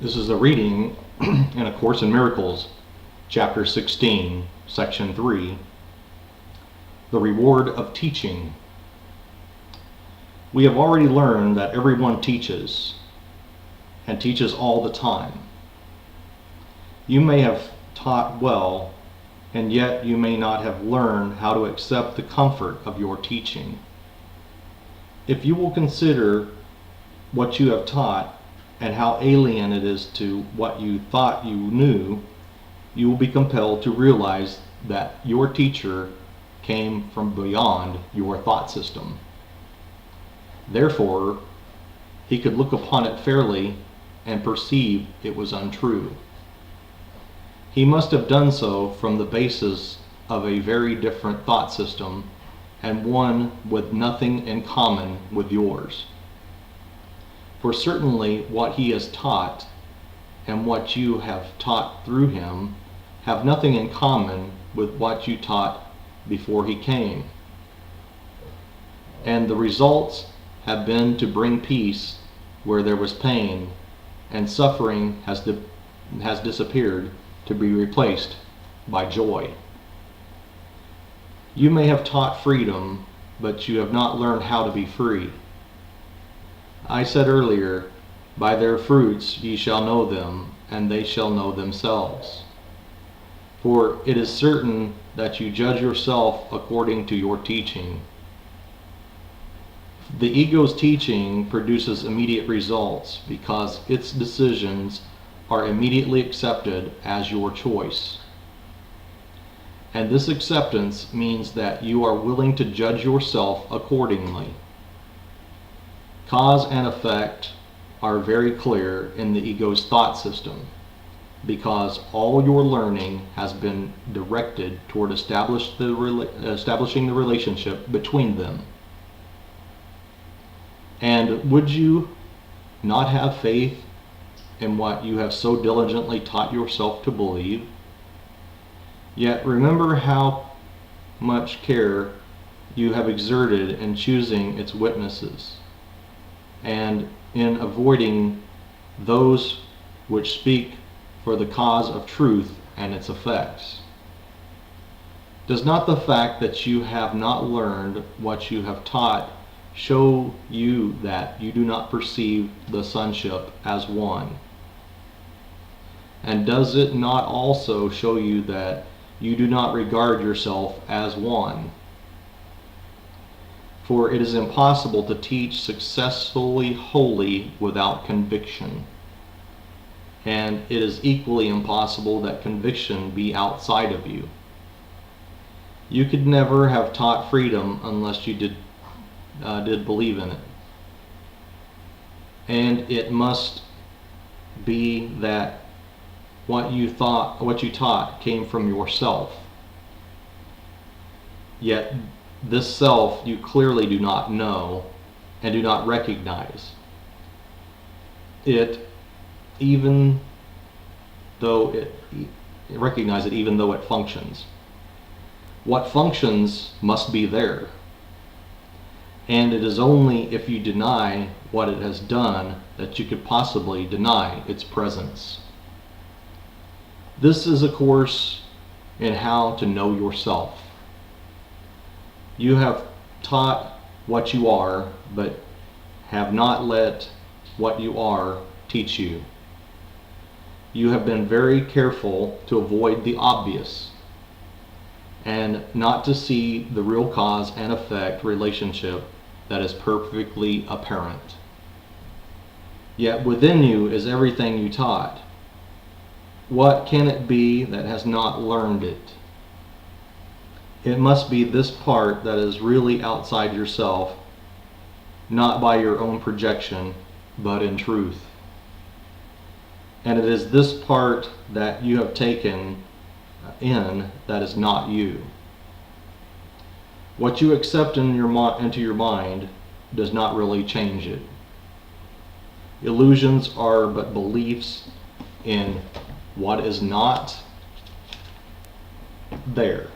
This is a reading in A Course in Miracles, Chapter 16, Section 3, The Reward of Teaching. We have already learned that everyone teaches, and teaches all the time. You may have taught well, and yet you may not have learned how to accept the comfort of your teaching. If you will consider what you have taught and how alien it is to what you thought you knew, you will be compelled to realize that your teacher came from beyond your thought system. Therefore, he could look upon it fairly and perceive it was untrue. He must have done so from the basis of a very different thought system, and one with nothing in common with yours. For certainly what he has taught and what you have taught through him have nothing in common with what you taught before he came. And the results have been to bring peace where there was pain, and suffering has disappeared to be replaced by joy. You may have taught freedom, but you have not learned how to be free. I said earlier, by their fruits ye shall know them, and they shall know themselves. For it is certain that you judge yourself according to your teaching. The ego's teaching produces immediate results because its decisions are immediately accepted as your choice. And this acceptance means that you are willing to judge yourself accordingly. Cause and effect are very clear in the ego's thought system, because all your learning has been directed toward establishing the relationship between them. And would you not have faith in what you have so diligently taught yourself to believe? Yet remember how much care you have exerted in choosing its witnesses, and in avoiding those which speak for the cause of truth and its effects. Does not the fact that you have not learned what you have taught show you that you do not perceive the sonship as one? And does it not also show you that you do not regard yourself as one? For it is impossible to teach successfully wholly without conviction. And it is equally impossible that conviction be outside of you. You could never have taught freedom unless you did believe in it. And it must be that what you taught came from yourself. Yet this self you clearly do not know and do not recognize it, even though it functions. What functions must be there, and it is only if you deny what it has done that you could possibly deny its presence. This is a course in how to know yourself. You have taught what you are, but have not let what you are teach you. You have been very careful to avoid the obvious, and not to see the real cause and effect relationship that is perfectly apparent. Yet within you is everything you taught. What can it be that has not learned it? It must be this part that is really outside yourself, not by your own projection, but in truth. And it is this part that you have taken in that is not you. What you accept into your mind does not really change it. Illusions are but beliefs in what is not there.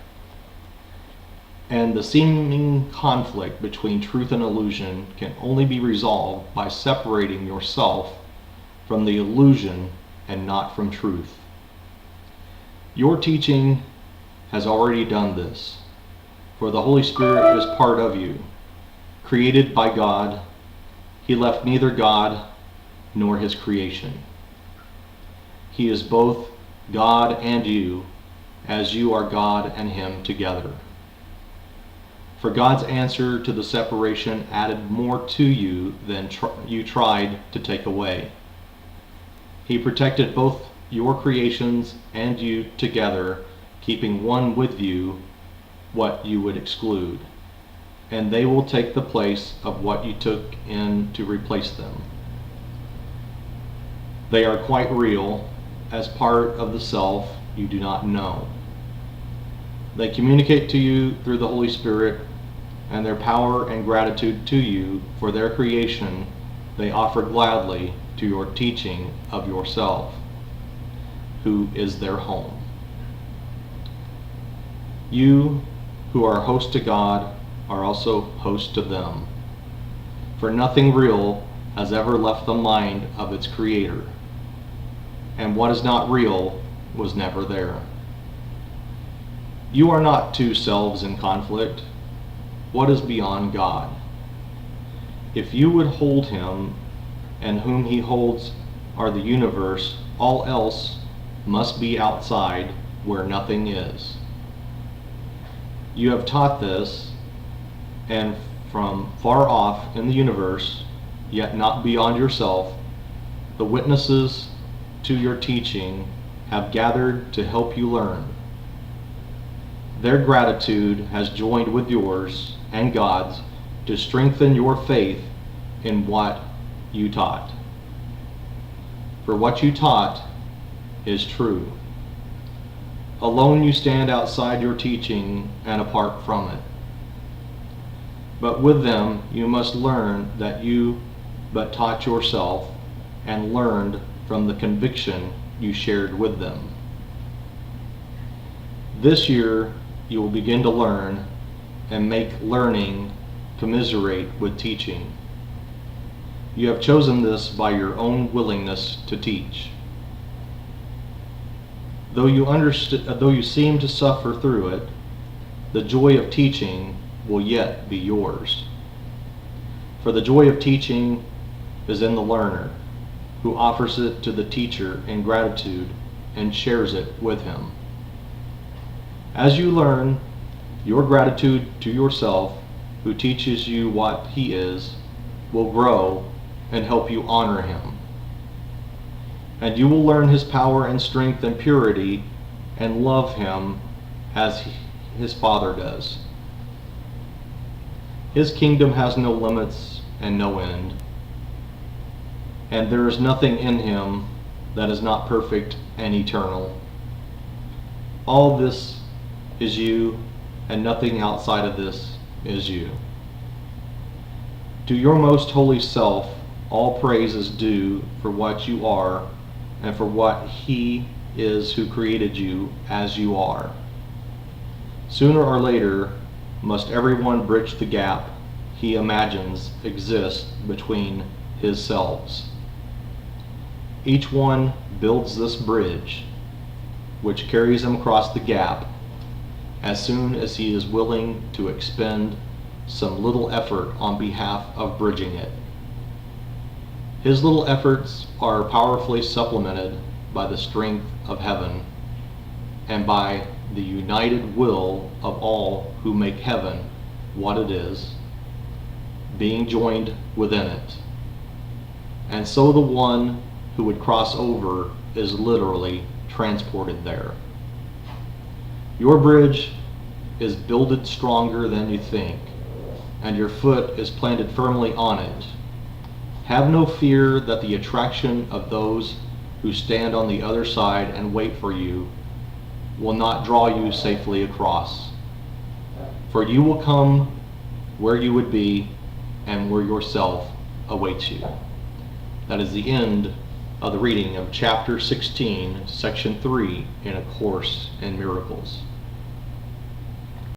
And the seeming conflict between truth and illusion can only be resolved by separating yourself from the illusion and not from truth. Your teaching has already done this, for the Holy Spirit is part of you, created by God. He left neither God nor his creation. He is both God and you, as you are God and him together. For God's answer to the separation added more to you than you tried to take away. He protected both your creations and you together, keeping one with you what you would exclude, and they will take the place of what you took in to replace them. They are quite real, as part of the self you do not know. They communicate to you through the Holy Spirit, and their power and gratitude to you for their creation they offer gladly to your teaching of yourself, who is their home. You, who are host to God, are also host to them, for nothing real has ever left the mind of its creator, and what is not real was never there. You are not two selves in conflict. What is beyond God? If you would hold him, and whom he holds are the universe, all else must be outside where nothing is. You have taught this, and from far off in the universe, yet not beyond yourself, the witnesses to your teaching have gathered to help you learn. Their gratitude has joined with yours and God's to strengthen your faith in what you taught. For what you taught is true. Alone you stand outside your teaching and apart from it. But with them you must learn that you but taught yourself and learned from the conviction you shared with them. This year you will begin to learn and make learning commiserate with teaching. You have chosen this by your own willingness to teach. Though you seem to suffer through it, the joy of teaching will yet be yours. For the joy of teaching is in the learner, who offers it to the teacher in gratitude and shares it with him. As you learn, your gratitude to yourself, who teaches you what he is, will grow and help you honor him. And you will learn his power and strength and purity and love him as his Father does. His kingdom has no limits and no end, and there is nothing in him that is not perfect and eternal. All this is you, and nothing outside of this is you. To your most holy self, all praise is due for what you are and for what he is who created you as you are. Sooner or later, must everyone bridge the gap he imagines exists between his selves. Each one builds this bridge, which carries him across the gap as soon as he is willing to expend some little effort on behalf of bridging it. His little efforts are powerfully supplemented by the strength of heaven and by the united will of all who make heaven what it is, being joined within it. And so the one who would cross over is literally transported there. Your bridge is builded stronger than you think, and your foot is planted firmly on it. Have no fear that the attraction of those who stand on the other side and wait for you will not draw you safely across. For you will come where you would be and where yourself awaits you. That is the end of the reading of chapter 16, section 3 in A Course in Miracles.